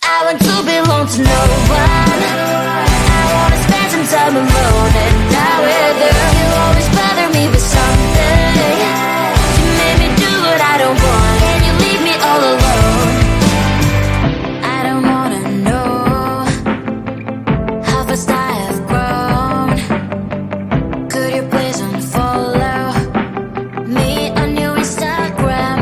I want to belong to no one. I wanna spend some time alone and not with her. You always bother me with something. You made me do what I don't want, and you leave me all alone. I don't wanna know how fast I have grown. Could you please unfollow me on your Instagram?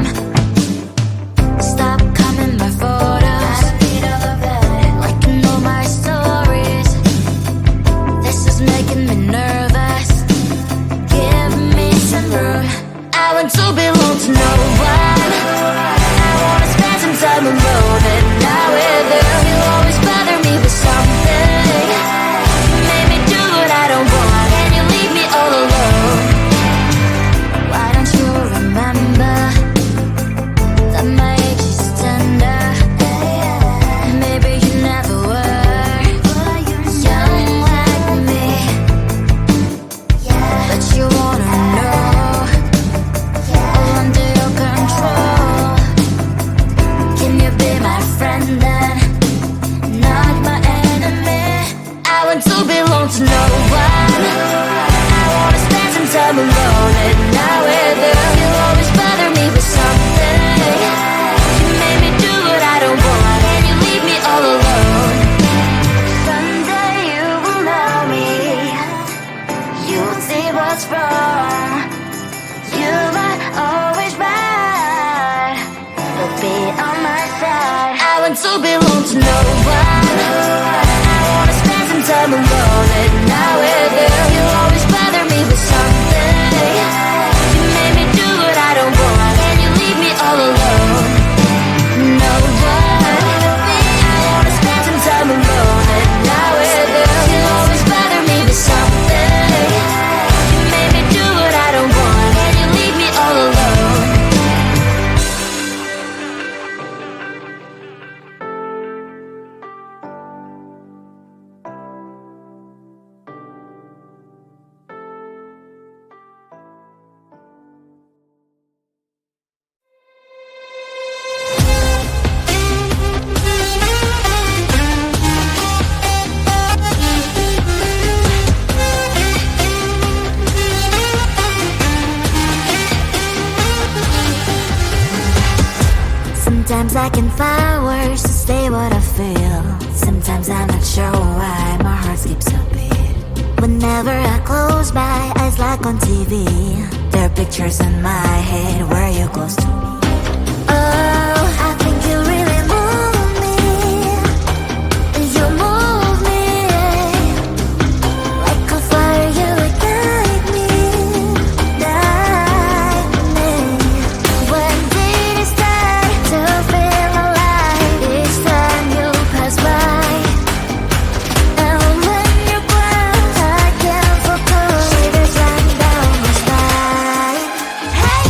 Stop coming my photos. I need all of that. Liking all my stories. This is making me nervous. Give me some room. I want to belong to no one. I wanna spend some time alone and not with her. You always bother me with something. You made me do what I don't want, and you leave me all alone. Why don't you remember that my age is tender? Maybe you never were young like me, but you wanna know all under your control. Can you be my friend then, not my enemy? I want to belong to no one. I wanna spend some time alone and not with her. You always bother me with something. You made me do what I don't want, and you leave me all alone. Someday you will know me. You'll see what's wrong. You might always right, but be on my side. I want to belong to no one. I wanna spend some time alone and not with her. You always bother me with something. You made me do what I don't want, and you leave me all alone. No one. I wanna spend some time alone and not with her. You always bother me with something. You made me do what I don't want, and you leave me all alone. Sometimes I can find words to say what I feel. Sometimes I'm not sure why my heart skips a beat. Whenever I close my eyes like on TV, there are pictures in my head where you're close to me. Oh, I think you really move me. You move me like a fire, you ignite me. When did it start to feel alive? Each time you pass by, and when you glance, I can't focus. Shivers run down my spine. Hey.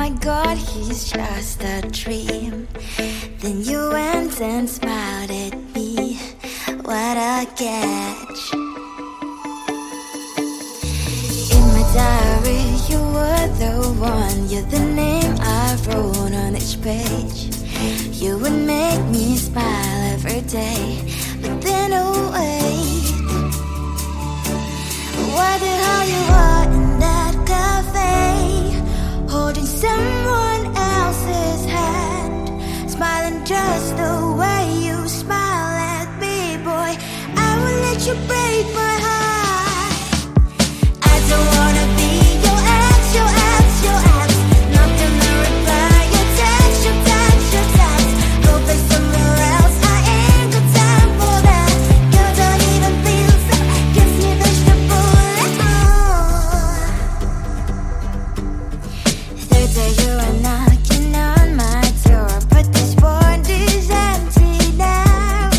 my God, he's just a dream. Then you went and smiled at me. What a catch. In my diary, you were the one. You're the name I wrote on each page. You would make me smile every day. But then, oh wait, what the hell you are in that cafe, holding someone else's hand, smiling just the way you smile at me, boy. I will let you break my heart. I don't wanna be your ex, your ex, your ex. Not gonna reply your text, your text, your text. Go play somewhere else, I ain't got time for that. Girl, don't even feel so, kiss me vegetable. Third day you are knocking on my door, but this one is empty now.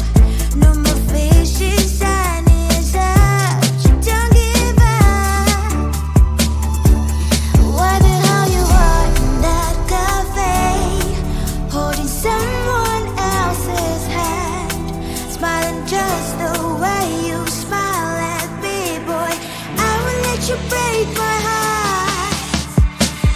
No more fishes, sun is up, you don't give up. What the hell you are in that cafe, holding someone else's hand, smiling just the way you smile at me, boy. I will let you break my heart.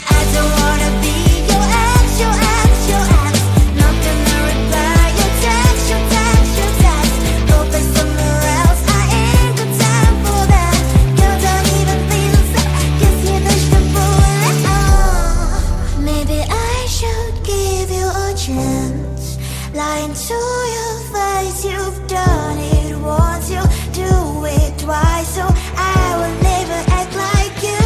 I don't wanna be your ex, your ex, your ex. Not gonna reply your text, your text, your text. Go play somewhere else, I ain't got time for that. Girl, don't even feel so, kiss me vegetable. Maybe I should give you a chance. Lying to your face, you've done it once, you do it twice, so I will never act like you.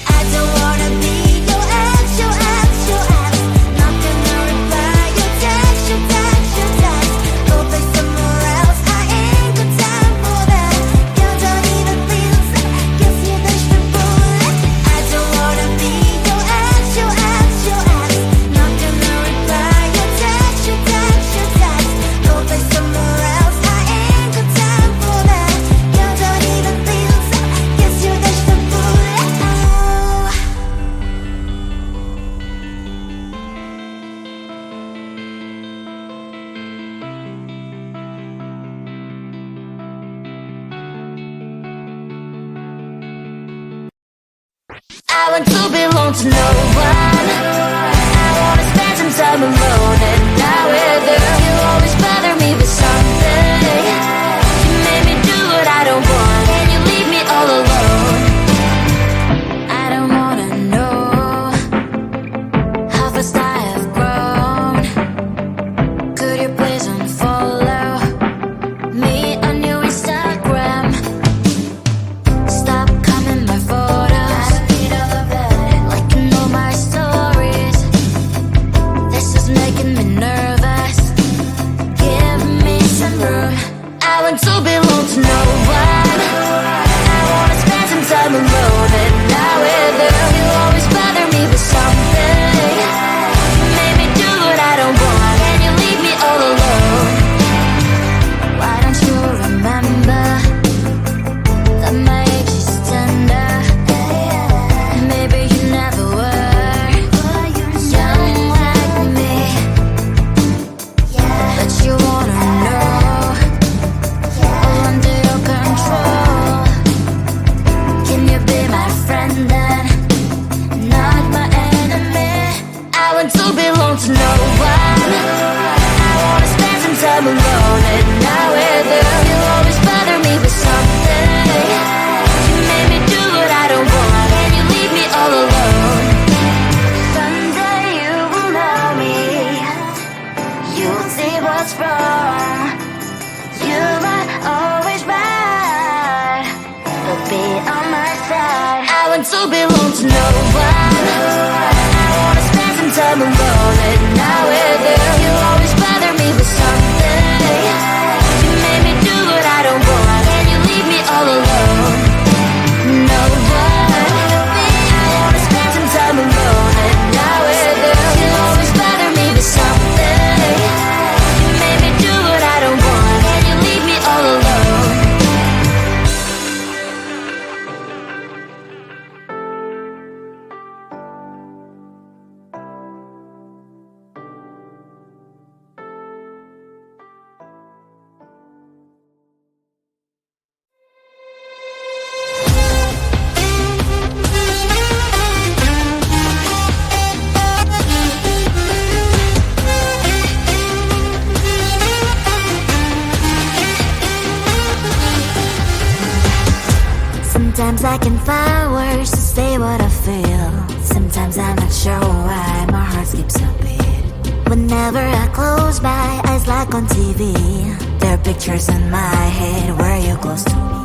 I don't wanna be your ex, your ex, your ex. Not gonna reply your text, your text, your text. Go play somewhere else, I ain't got time for that. Girl, don't even feel so, kiss me vegetable. I don't wanna be your ex, your ex, your ex. Not gonna reply your text, your text, your text. Go play somewhere Sometimes I can find words to say what I feel. Sometimes I'm not sure why my heart skips a beat. Whenever I close my eyes like on TV, there are pictures in my head where you're close to me.